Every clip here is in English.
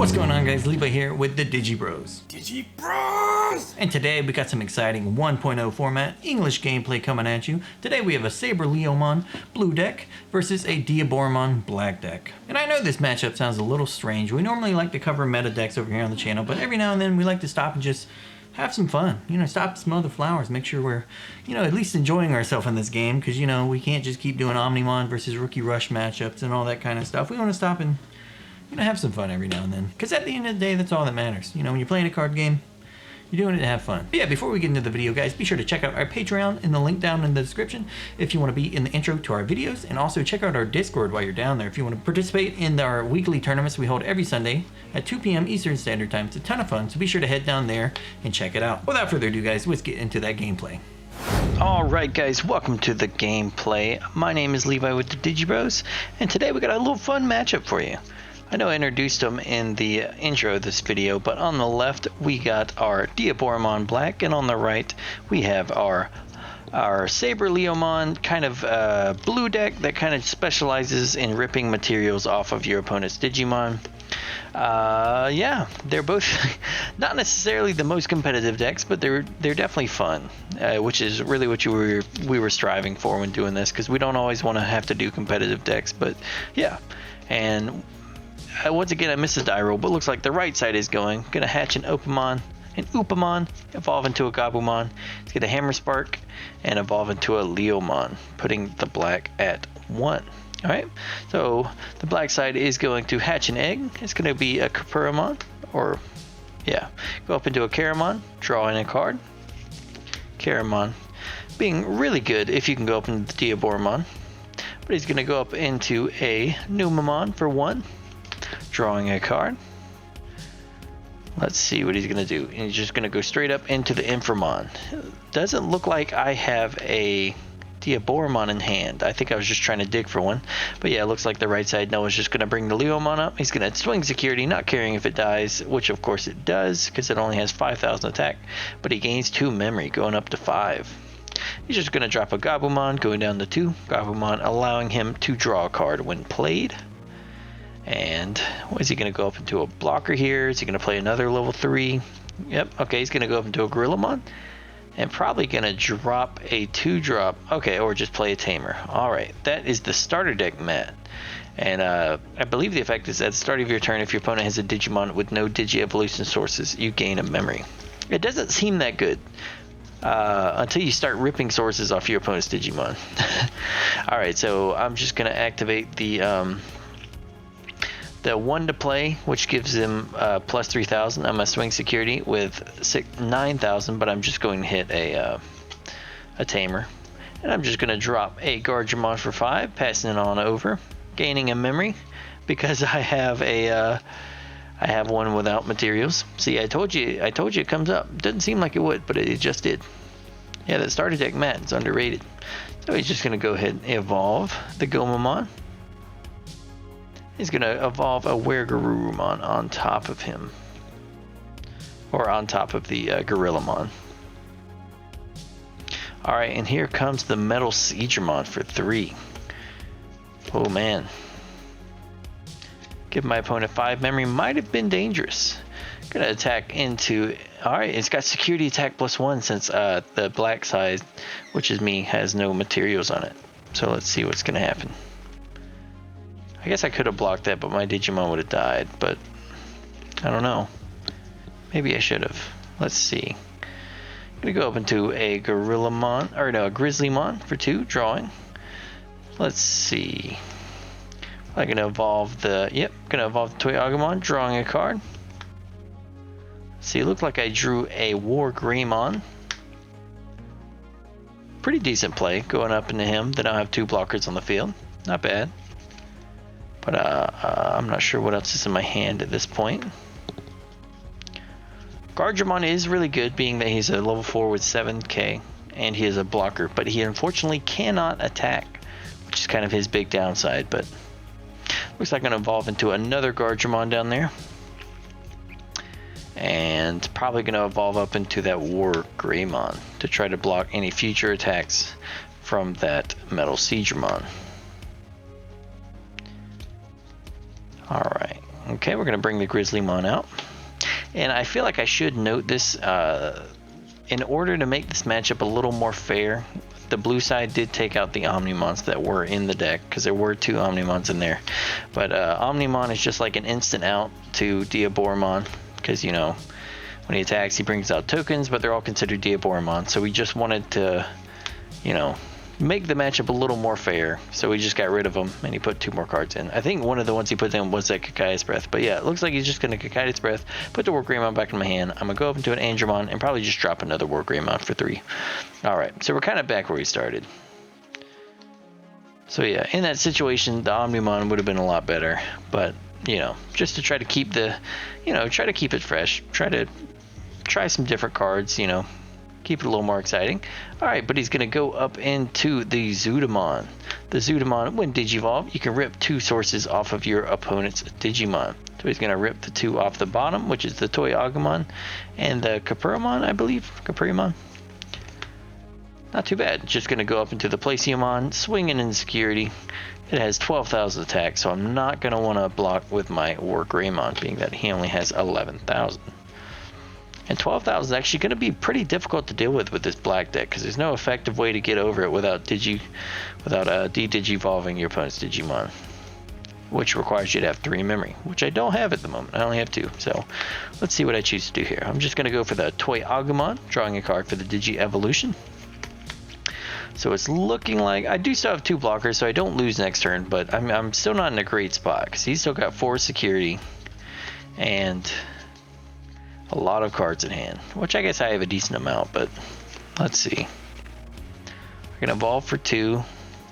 What's going on, guys? Levi here with the Digi Bros. Digi Bros! And today we got some exciting 1.0 format English gameplay coming at you. Today we have a SaberLeomon Blue deck versus a Diaboromon Black deck. And I know this matchup sounds a little strange. We normally like to cover meta decks over here on the channel, but every now and then we like to stop and just have some fun. Stop, smell the flowers, make sure we're, at least enjoying ourselves in this game, because, we can't just keep doing Omnimon versus Rookie Rush matchups and all that kind of stuff. We want to stop and have some fun every now and then. Because at the end of the day, that's all that matters. When you're playing a card game, you're doing it to have fun. But yeah, before we get into the video, guys, be sure to check out our Patreon in the link down in the description if you want to be in the intro to our videos. And also check out our Discord while you're down there if you want to participate in our weekly tournaments we hold every Sunday at 2 p.m. Eastern Standard Time. It's a ton of fun, so be sure to head down there and check it out. Without further ado, guys, let's get into that gameplay. Alright guys, welcome to the gameplay. My name is Levi with the Digi Bros, and today we got a little fun matchup for you. I know I introduced them in the intro of this video, but on the left we got our Diaboromon Black, and on the right we have our SaberLeomon kind of blue deck that kind of specializes in ripping materials off of your opponent's Digimon. Yeah, they're both not necessarily the most competitive decks, but they're definitely fun, which is really what we were striving for when doing this, because we don't always want to have to do competitive decks. But yeah, and once again I missed a die roll, but looks like the right side is gonna hatch an Opamon, evolve into a Gabumon. Let's get a Hammer Spark and evolve into a Leomon, putting the black at 1. Alright, so the black side is going to hatch an egg. It's going to be a Capuramon, or yeah, go up into a Caramon, draw in a card. Caramon being really good if you can go up into the Diaboromon, but he's going to go up into a Numamon for 1, drawing a card. Let's see what he's going to do. And he's just going to go straight up into the Inframon. Doesn't look like I have a Diaboromon in hand. I think I was just trying to dig for one. But yeah, it looks like the right side Noah's just going to bring the Leomon up. He's going to swing security, not caring if it dies, which of course it does, because it only has 5,000 attack. But he gains 2 memory, going up to 5. He's just going to drop a Gabumon, going down to 2. Gabumon allowing him to draw a card when played. And what is he going to go up into a blocker here? Is he going to play another level 3? Yep, okay, he's going to go up into a Gorillamon. And probably going to drop a 2-drop. Okay, or just play a Tamer. Alright, that is the starter deck, Matt. And I believe the effect is at the start of your turn, if your opponent has a Digimon with no Digi-evolution sources, you gain a memory. It doesn't seem that good until you start ripping sources off your opponent's Digimon. Alright, so I'm just going to activate the 1 to play, which gives him plus 3,000. I'm gonna swing security with 9,000, but I'm just going to hit a Tamer, and I'm just gonna drop a Guardiamon for 5, passing it on over, gaining a memory because I have one without materials. See, I told you it comes up. Doesn't seem like it would, but it just did. Yeah, that starter deck, Matt, is underrated. So he's just gonna go ahead and evolve the Gomamon. He's going to evolve a Weregarurumon on top of him. Or on top of the Gorillamon. Alright, and here comes the Metal Siegramon for 3. Oh man. Give my opponent 5 memory. Might have been dangerous. Going to attack into... Alright, it's got security attack plus 1 since the black side, which is me, has no materials on it. So let's see what's going to happen. I guess I could have blocked that, but my Digimon would have died, but I don't know. Maybe I should have. Let's see. I'm going to go up into a Gorillamon, or no, a Grizzlymon for 2, drawing. Let's see. I'm going to evolve the, Toy Agumon, drawing a card. See, it looked like I drew a Wargreymon. Pretty decent play, going up into him. Then I'll have 2 blockers on the field. Not bad. But I'm not sure what else is in my hand at this point. Guardiamon is really good, being that he's a level 4 with 7k, and he is a blocker, but he unfortunately cannot attack, which is kind of his big downside. But looks like I'm going to evolve into another Guardiamon down there. And probably going to evolve up into that Wargreymon to try to block any future attacks from that Metal Siegramon. Alright, Okay, we're going to bring the Grizzlymon out. And I feel like I should note this, in order to make this matchup a little more fair, the blue side did take out the Omnimons that were in the deck, because there were 2 Omnimons in there. But Omnimon is just like an instant out to Diaboromon, because, you know, when he attacks, he brings out tokens, but they're all considered Diaboromon. So we just wanted to, you know, make the matchup a little more fair. So we just got rid of him, and he put 2 more cards in. I think one of the ones he put in was that Kakai's Breath. But yeah, it looks like he's just going to Kakai's Breath, put the Wargreymon back in my hand. I'm going to go up into an Andromon and probably just drop another Wargreymon for 3. Alright, so we're kind of back where we started. So yeah, in that situation, the Omnimon would have been a lot better. But, you know, just to try to keep the, you know, try to keep it fresh. Try some different cards, you know. Keep it a little more exciting. Alright, but he's going to go up into the Zootamon. The Zootamon, when Digivolve, you can rip 2 sources off of your opponent's Digimon. So he's going to rip the 2 off the bottom, which is the Toy Agumon and the Capuramon, I believe. Capuramon. Not too bad. Just going to go up into the Placiomon, swinging in security. It has 12,000 attack, so I'm not going to want to block with my Wargreymon, being that he only has 11,000. And 12,000 is actually going to be pretty difficult to deal with this black deck, because there's no effective way to get over it without de-digivolving your opponent's Digimon, which requires you to have 3 memory, which I don't have at the moment. I only have 2. So let's see what I choose to do here. I'm just going to go for the Toy Agumon, drawing a card for the Digi Evolution. So it's looking like I do still have 2 blockers, so I don't lose next turn, but I'm still not in a great spot, because he's still got 4 security and a lot of cards in hand, which I guess I have a decent amount, but let's see. I can evolve for 2,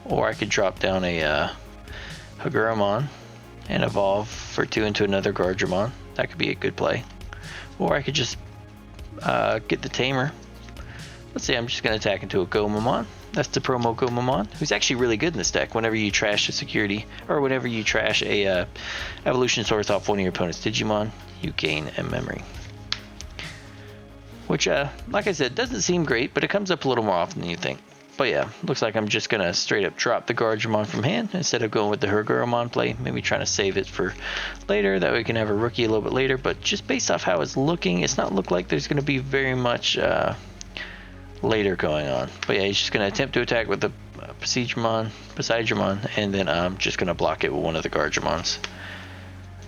or I could drop down a Hagurumon and evolve for 2 into another Guardramon. That could be a good play. Or I could just get the Tamer. Let's see, I'm just going to attack into a Gomamon. That's the promo Gomamon, who's actually really good in this deck. Whenever you trash a security, or whenever you trash a evolution source off one of your opponent's Digimon, you gain a memory. Which, like I said, doesn't seem great, but it comes up a little more often than you think. But yeah, looks like I'm just going to straight up drop the Guardramon from hand instead of going with the Hagurumon play. Maybe trying to save it for later, that way we can have a rookie a little bit later. But just based off how it's looking, it's not look like there's going to be very much later going on. But yeah, he's just going to attempt to attack with the Poseidramon, and then I'm just going to block it with one of the Guardramons.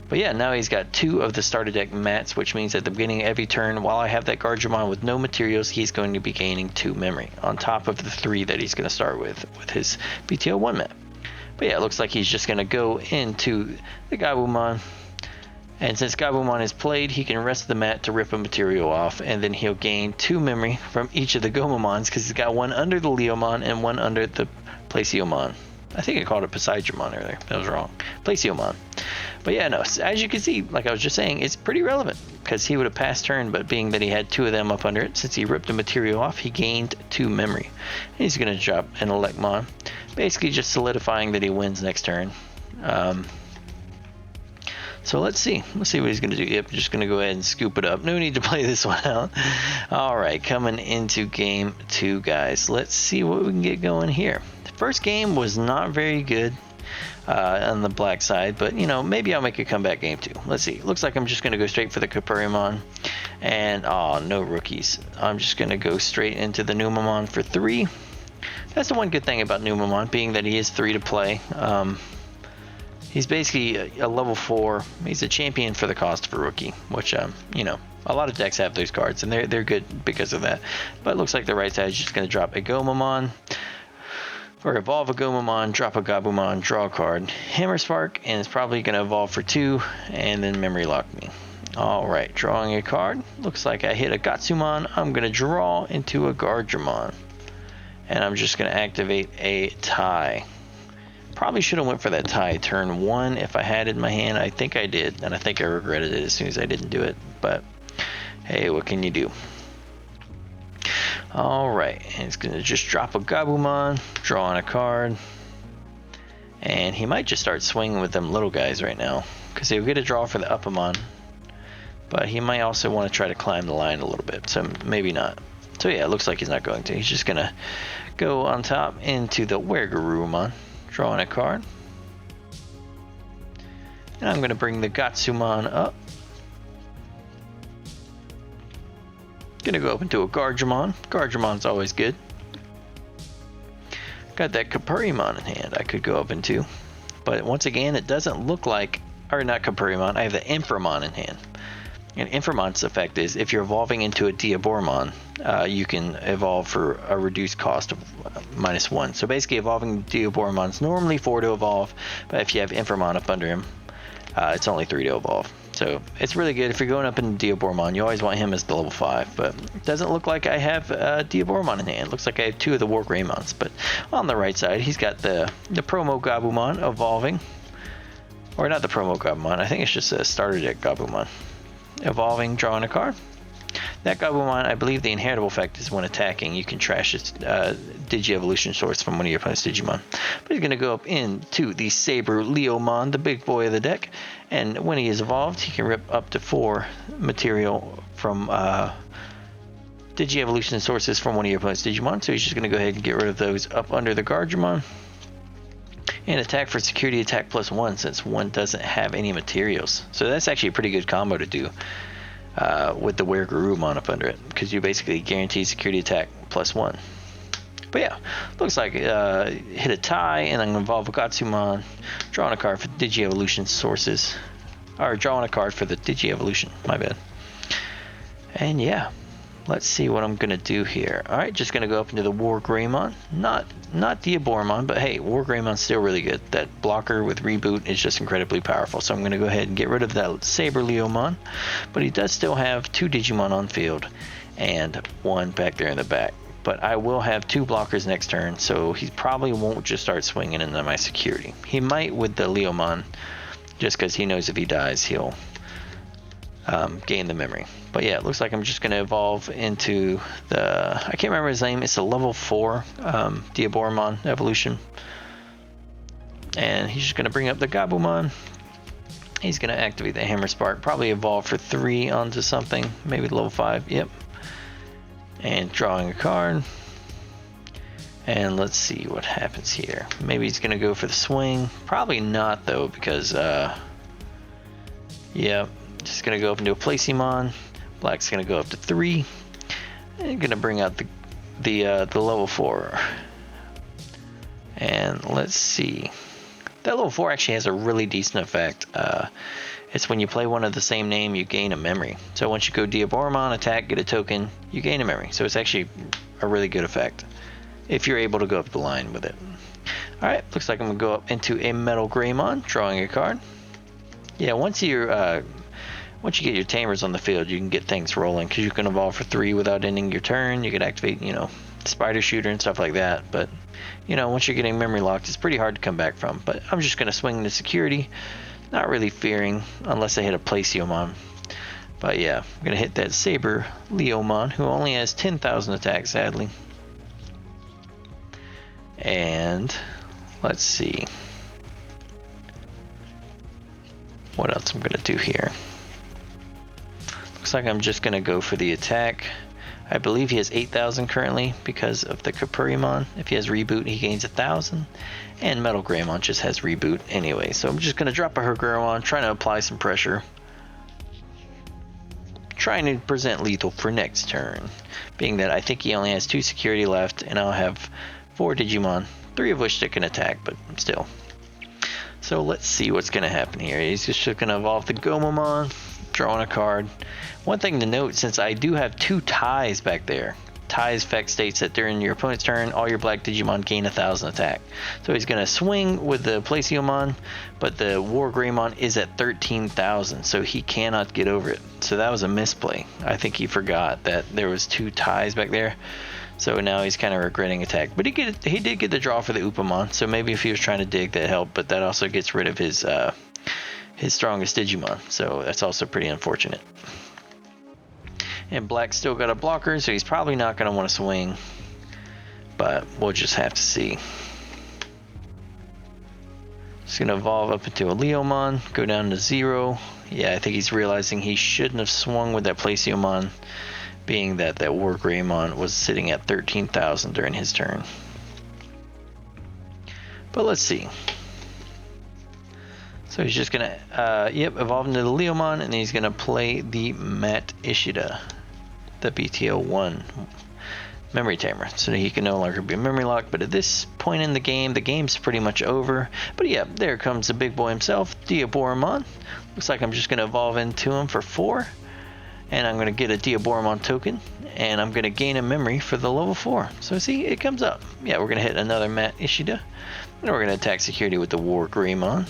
But yeah, now he's got 2 of the starter deck mats, which means at the beginning of every turn, while I have that Guardramon with no materials, he's going to be gaining 2 memory, on top of the 3 that he's going to start with his BTO1 mat. But yeah, it looks like he's just going to go into the Gabumon. And since Gabumon is played, he can rest the mat to rip a material off, and then he'll gain 2 memory from each of the Gomamons, because he's got 1 under the Leomon and 1 under the Placiomon. I think I called it Poseidramon earlier. That was wrong. Placiomon. But yeah, no, as you can see, like I was just saying, it's pretty relevant, because he would have passed turn, but being that he had 2 of them up under it, since he ripped the material off, he gained 2 memory. And he's going to drop an Elecmon, basically just solidifying that he wins next turn. So let's see what he's going to do. Yep, just going to go ahead and scoop it up. No need to play this one out. All right, coming into game 2, guys. Let's see what we can get going here. The first game was not very good on the black side, but you know, maybe I'll make a comeback game 2. Let's see. Looks like I'm just going to go straight for the Capuramon, and no rookies. I'm just going to go straight into the Numamon for 3. That's the one good thing about Numamon, being that he is 3 to play. He's basically a level 4. He's a champion for the cost of a rookie, which you know, a lot of decks have those cards, and they're good because of that. But it looks like the right side is just going to drop a Gomamon, or evolve a Gomamon, drop a Gabumon, draw a card, Hammer Spark, and it's probably going to evolve for 2, and then memory lock me. Alright, drawing a card. Looks like I hit a Gatsumon. I'm going to draw into a Guardramon, and I'm just going to activate a tie. Probably should have went for that tie turn 1 if I had it in my hand. I think I did, and I think I regretted it as soon as I didn't do it. But hey, what can you do? Alright, and it's going to just drop a Gabumon, draw on a card. And he might just start swinging with them little guys right now, because he'll get a draw for the Upamon. But he might also want to try to climb the line a little bit, so maybe not. So yeah, it looks like he's not going to. He's just going to go on top into the Wergarurumon. Drawing a card. And I'm going to bring the Gatsumon up. Going to go up into a Gargemon. Gargemon's always good. Got that Kapurimon in hand I could go up into. But once again, it doesn't look like... Or not Kapurimon, I have the Inframon in hand. And Inframon's effect is if you're evolving into a Diaboromon, you can evolve for a reduced cost of -1. So basically, evolving Diaboromon's normally 4 to evolve, but if you have Inframon up under him, it's only 3 to evolve. So it's really good. If you're going up in Diaboromon, you always want him as the level 5. But it doesn't look like I have Diaboromon in hand. It looks like I have 2 of the War Greymons. But on the right side, he's got the promo Gabumon evolving. Or not the promo Gabumon. I think it's just a starter deck Gabumon. Evolving, drawing a card. That Gabumon, I believe the inheritable effect is when attacking, you can trash its Digi-Evolution source from one of your opponent's Digimon. But he's going to go up into the SaberLeomon, the big boy of the deck. And when he is evolved, he can rip up to 4 material from Digi-Evolution sources from one of your opponent's Digimon. So he's just going to go ahead and get rid of those up under the Gargemon. And attack for security attack +1 since one doesn't have any materials. So that's actually a pretty good combo to do with the Weregarurumon up under it, because you basically guarantee security attack +1. But yeah, looks like hit a tie, and I'm going to evolve a Gatsumon, drawing a card for Digi-Evolution sources. Or drawing a card for the Digi-Evolution, my bad. And yeah. Let's see what I'm going to do here. Alright, just going to go up into the War Greymon. Not Diaboromon, but hey, War Greymon's still really good. That blocker with Reboot is just incredibly powerful. So I'm going to go ahead and get rid of that SaberLeomon. But he does still have 2 Digimon on field and 1 back there in the back. But I will have 2 blockers next turn, so he probably won't just start swinging into my security. He might with the Leomon, just because he knows if he dies, he'll gain the memory. But yeah, it looks like I'm just going to evolve into the... I can't remember his name. It's a level 4 Diaboromon evolution. And he's just going to bring up the Gabumon. He's going to activate the Hammer Spark. Probably evolve for 3 onto something. Maybe level 5. Yep. And drawing a card. And let's see what happens here. Maybe he's going to go for the swing. Probably not, though, because... yeah. Just going to go up into a Placemon. Black's going to go up to 3. And going to bring out the level 4. And let's see. That level 4 actually has a really decent effect. It's when you play one of the same name, you gain a memory. So once you go Diaboromon, attack, get a token, you gain a memory. So it's actually a really good effect if you're able to go up the line with it. Alright, looks like I'm going to go up into a Metal Greymon, drawing a card. Yeah, once you get your Tamers on the field, you can get things rolling, because you can evolve for 3 without ending your turn. You can activate, Spider Shooter and stuff like that. But, once you're getting memory locked, it's pretty hard to come back from. But I'm just going to swing the security, not really fearing, unless I hit a Placemon. But yeah, I'm going to hit that SaberLeomon, who only has 10,000 attack, sadly. And let's see what else I'm going to do here. Looks like I'm just going to go for the attack. I believe he has 8,000 currently because of the Kapurimon. If he has Reboot, he gains 1,000. And Metal Greymon just has Reboot anyway. So I'm just going to drop a Hergurumon, trying to apply some pressure. Trying to present lethal for next turn. Being that I think he only has 2 security left, and I'll have 4 Digimon. 3 of which that can attack, but still. So let's see what's going to happen here. He's just going to evolve the Gomamon, drawing a card. One thing to note, since I do have 2 ties back there, ties effect states that during your opponent's turn, all your black Digimon gain 1,000 attack. So he's going to swing with the Placemon, but the War Greymon is at 13,000, so he cannot get over it. So that was a misplay. I think he forgot that there was 2 ties back there. So now he's kind of regretting attack. But he did get the draw for the Upamon, so maybe if he was trying to dig, that helped. But that also gets rid of his strongest Digimon, so that's also pretty unfortunate. And Black's still got a blocker, so he's probably not going to want to swing. But we'll just have to see. He's going to evolve up into a Leomon, go down to 0. Yeah, I think he's realizing he shouldn't have swung with that Placemon, being that that War Greymon was sitting at 13,000 during his turn. But let's see. So he's just gonna, evolve into the Leomon, and then he's gonna play the Matt Ishida, the BTO1 memory tamer, so he can no longer be memory locked. But at this point in the game's pretty much over. But yeah, there comes the big boy himself, Diaboromon. Looks like I'm just gonna evolve into him for 4, and I'm gonna get a Diaboromon token, and I'm gonna gain a memory for the level 4. So see, it comes up. Yeah, we're gonna hit another Matt Ishida, and we're gonna attack security with the War Greymon.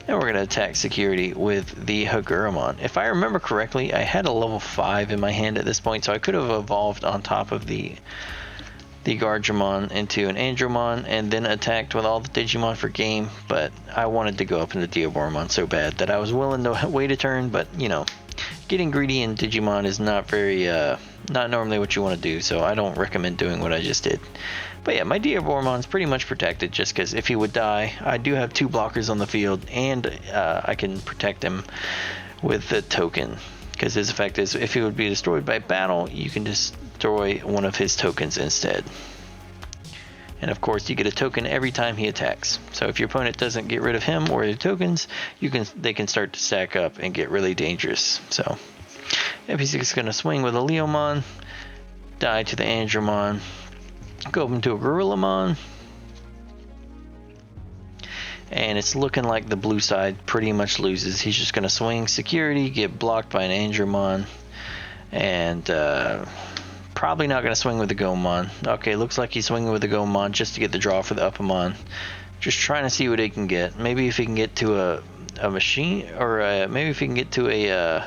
And we're going to attack security with the Hagurumon. If I remember correctly, I had a level 5 in my hand at this point, so I could have evolved on top of the Guardramon into an Andromon and then attacked with all the Digimon for game, but I wanted to go up into Diaboromon so bad that I was willing to wait a turn, but you know, getting greedy in Digimon is not very, not normally what you want to do, so I don't recommend doing what I just did. But yeah, my Diaboromon's pretty much protected just because if he would die, I do have 2 blockers on the field, and I can protect him with the token. Because his effect is, if he would be destroyed by battle, you can destroy one of his tokens instead. And of course, you get a token every time he attacks. So if your opponent doesn't get rid of him or the tokens, they can start to stack up and get really dangerous. So if he's just going to swing with a Leomon, die to the Andromon, go up into a Gorillamon, and it's looking like the blue side pretty much loses. He's just going to swing security, get blocked by an Andromon, and probably not going to swing with the Gomon. Okay, looks like he's swinging with the Gomon just to get the draw for the Upamon. Just trying to see what he can get. Maybe if he can get to a machine, or maybe if he can get to a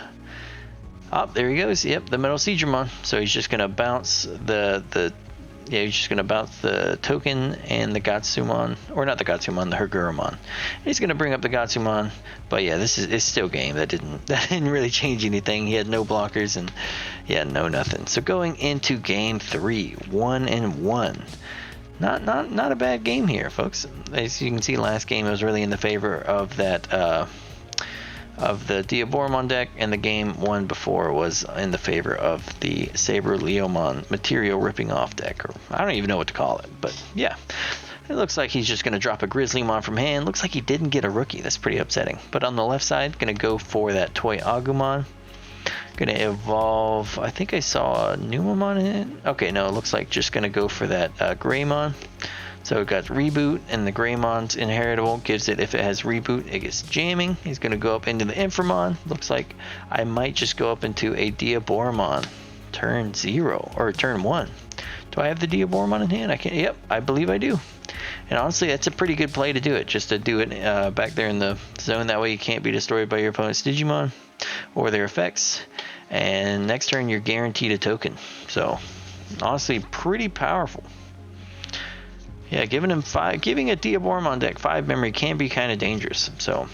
oh, there he goes. Yep, the Metal Seedramon. So he's just going to bounce he's just going to bounce the token and the Gatsumon, or not the Gatsumon, the Hagurumon. He's going to bring up the Gatsumon, but yeah, it's still game. That didn't really change anything. He had no blockers and yeah, no nothing. So going into game 3, 1-1. Not a bad game here, folks. As you can see, last game it was really in the favor of that of the Diaboromon deck, and the game 1 before was in the favor of the SaberLeomon material ripping off deck, or I don't even know what to call it, but yeah. It looks like he's just going to drop a Grizzlymon from hand. Looks like he didn't get a rookie. That's pretty upsetting. But on the left side, going to go for that Toy Agumon. Going to evolve, I think I saw a Numamon in it. Okay, no, it looks like just going to go for that Greymon. So it got Reboot, and the Greymon's inheritable gives it, if it has Reboot, it gets Jamming. He's going to go up into the Inframon. Looks like I might just go up into a Diaboromon turn 0, or turn 1. Do I have the Diaboromon in hand? I can't. Yep, I believe I do. And honestly, that's a pretty good play to do it, just to do it back there in the zone. That way you can't be destroyed by your opponent's Digimon or their effects. And next turn, you're guaranteed a token. So honestly, pretty powerful. Yeah, giving a Diaboromon deck 5 memory can be kind of dangerous. So,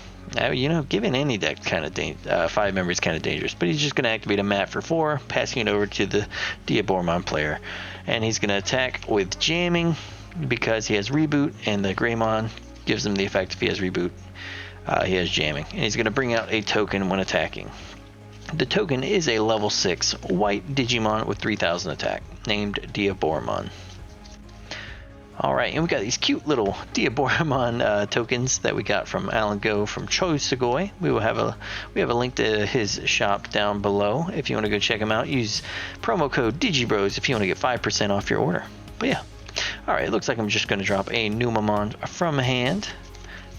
you know, giving any deck 5 memory is kind of dangerous. But he's just going to activate a mat for 4, passing it over to the Diaboromon player. And he's going to attack with Jamming because he has Reboot, and the Greymon gives him the effect if he has Reboot. He has Jamming. And he's going to bring out a token when attacking. The token is a level 6 white Digimon with 3000 attack, named Diaboromon. Alright, and we got these cute little Diaboromon tokens that we got from Alan Go from Cho Sugoi. We have a link to his shop down below if you want to go check him out. Use promo code DigiBros if you want to get 5% off your order. But yeah, alright, it looks like I'm just going to drop a Numamon from hand,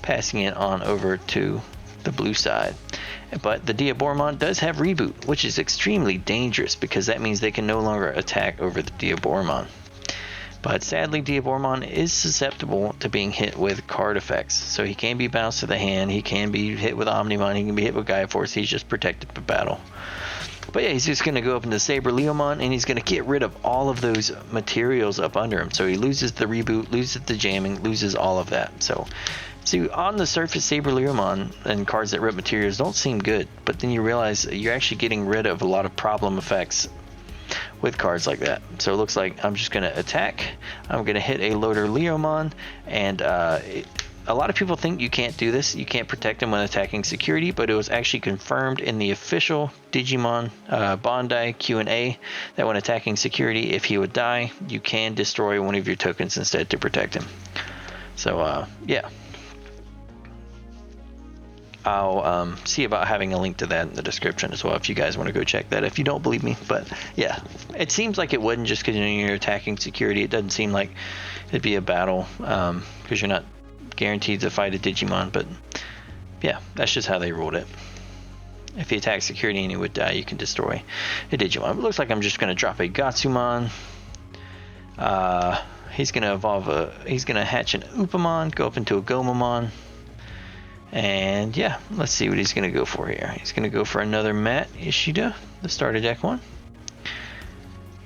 passing it on over to the blue side. But the Diaboromon does have Reboot, which is extremely dangerous because that means they can no longer attack over the Diaboromon. But sadly, Diaboromon is susceptible to being hit with card effects. So he can be bounced to the hand, he can be hit with Omnimon, he can be hit with Gaia Force, he's just protected by battle. But yeah, he's just going to go up into SaberLeomon, and he's going to get rid of all of those materials up under him. So he loses the Reboot, loses the Jamming, loses all of that. So see, on the surface, SaberLeomon and cards that rip materials don't seem good. But then you realize you're actually getting rid of a lot of problem effects with cards like that. So it looks like I'm just going to attack. I'm going to hit a Loader Leomon, and a lot of people think you can't do this. You can't protect him when attacking security, but it was actually confirmed in the official Digimon Bandai Q&A that when attacking security, if he would die, you can destroy one of your tokens instead to protect him. So yeah. I'll see about having a link to that in the description as well if you guys want to go check that if you don't believe me. But yeah, it seems like it wouldn't, just because you're attacking security. It doesn't seem like it'd be a battle because you're not guaranteed to fight a Digimon. But yeah, that's just how they ruled it. If you attack security and he would die, you can destroy a Digimon. It looks like I'm just going to drop a Gatsumon. He's going to evolve he's going to hatch an Upamon, go up into a Gomamon. And yeah, let's see what he's going to go for here. He's going to go for another Matt Ishida, the starter deck one.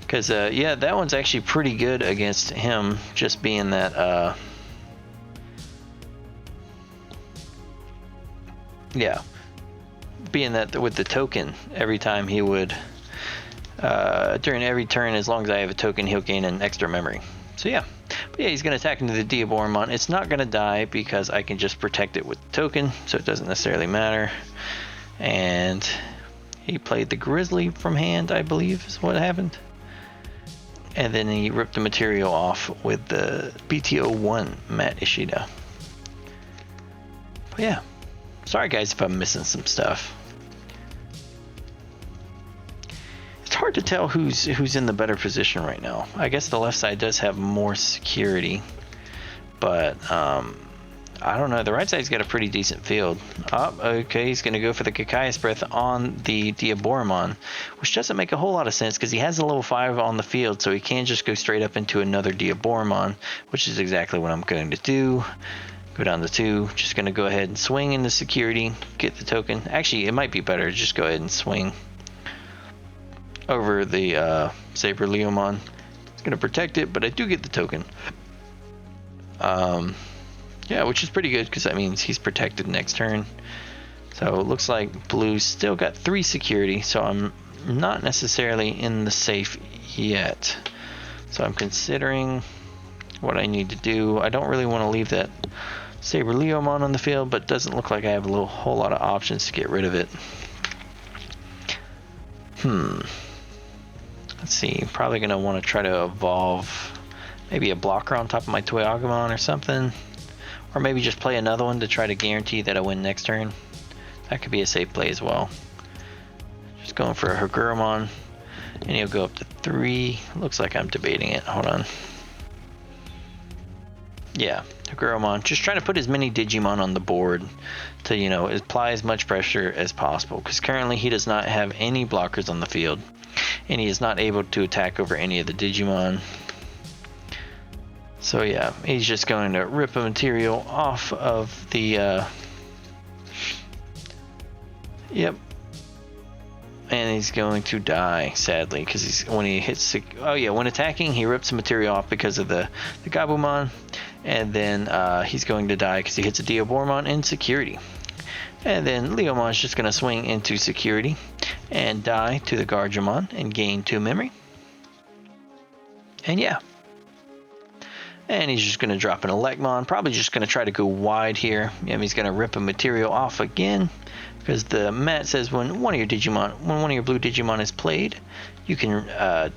Because, yeah, that one's actually pretty good against him, just being that, yeah, being that with the token, every time he would, during every turn, as long as I have a token, he'll gain an extra memory. So yeah. But yeah, he's going to attack into the Diaboromon. It's not going to die because I can just protect it with the token, so it doesn't necessarily matter. And he played the Grizzly from hand, I believe is what happened. And then he ripped the material off with the BTO1 Matt Ishida. But yeah, sorry guys if I'm missing some stuff. It's hard to tell who's in the better position right now. I guess the left side does have more security, but I don't know. The right side's got a pretty decent field. Oh, okay, he's going to go for the Kakai's Breath on the Diaboromon, which doesn't make a whole lot of sense because he has a level 5 on the field, so he can't just go straight up into another Diaboromon, which is exactly what I'm going to do. Go down to 2. Just going to go ahead and swing into security, get the token. Actually, it might be better to just go ahead and swing over the SaberLeomon. It's going to protect it, but I do get the token. Yeah, which is pretty good because that means he's protected next turn. So it looks like Blue's still got 3 security, so I'm not necessarily in the safe yet. So I'm considering what I need to do. I don't really want to leave that SaberLeomon on the field, but it doesn't look like I have a whole lot of options to get rid of it. Let's see, probably going to want to try to evolve maybe a blocker on top of my Toyagumon or something. Or maybe just play another one to try to guarantee that I win next turn. That could be a safe play as well. Just going for a Hagurumon. And he'll go up to 3. Looks like I'm debating it. Hold on. Yeah, Hagurumon. Just trying to put as many Digimon on the board to, you know, apply as much pressure as possible. Because currently he does not have any blockers on the field. And he is not able to attack over any of the Digimon. So yeah, he's just going to rip a material off of the, yep. And he's going to die, sadly, because when he hits, oh yeah, when attacking, he rips the material off because of the Gabumon. And then he's going to die because he hits a Diaboromon in security. And then Leomon's just going to swing into security and die to the Guardiamon and gain 2 memory. And yeah. And he's just going to drop an Elecmon. Probably just going to try to go wide here. Yeah, he's going to rip a material off again. Because the mat says when one of your blue Digimon is played, you can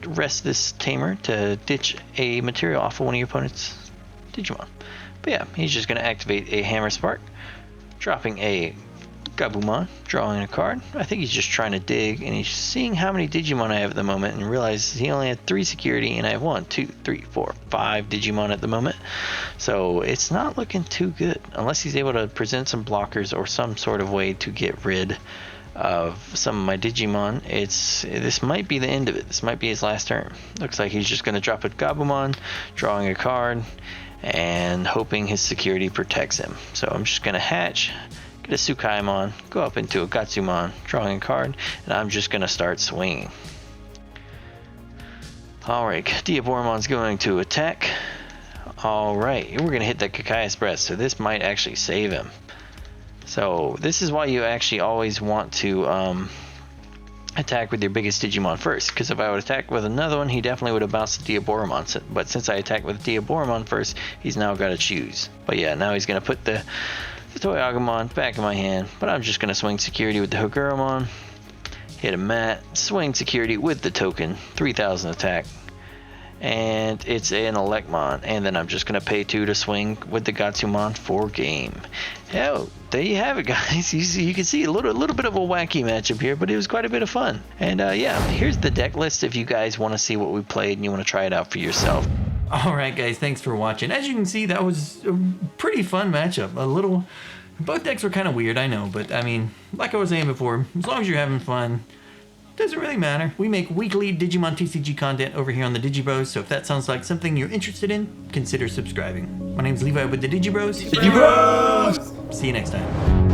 rest this tamer to ditch a material off of one of your opponent's Digimon. But yeah, he's just going to activate a Hammer Spark. Dropping a Gabumon, drawing a card. I think he's just trying to dig, and he's seeing how many Digimon I have at the moment, and realizes he only had 3 security, and I have 1, 2, 3, 4, 5 Digimon at the moment. So it's not looking too good, unless he's able to present some blockers or some sort of way to get rid of some of my Digimon. This might be the end of it. This might be his last turn. Looks like he's just going to drop a Gabumon, drawing a card, and hoping his security protects him. So I'm just going to hatch, get a Tsukaimon, go up into a Gatsumon, drawing a card, and I'm just going to start swinging. Alright, Diaboromon's going to attack. Alright, we're going to hit that Kakai's Breath, so this might actually save him. So this is why you actually always want to attack with your biggest Digimon first, because if I would attack with another one, he definitely would have bounced the Diaboromon. But since I attack with Diaboromon first, he's now got to choose. But yeah, now he's going to put the Toyagumon back in my hand, but I'm just going to swing security with the Hagurumon, hit a mat, swing security with the token, 3000 attack, and it's an Elecmon, and then I'm just gonna pay 2 to swing with the Gatsumon for game. Hell, there you have it, guys. You can see a little bit of a wacky matchup here, but it was quite a bit of fun. And yeah, here's the deck list if you guys want to see what we played and you want to try it out for yourself. Alright guys, thanks for watching. As you can see, that was a pretty fun matchup. Both decks were kind of weird, I know, but I mean, like I was saying before, as long as you're having fun, doesn't really matter. We make weekly Digimon TCG content over here on the Digibros, so if that sounds like something you're interested in, consider subscribing. My name's Levi with the Digibros. Digibros! See you next time.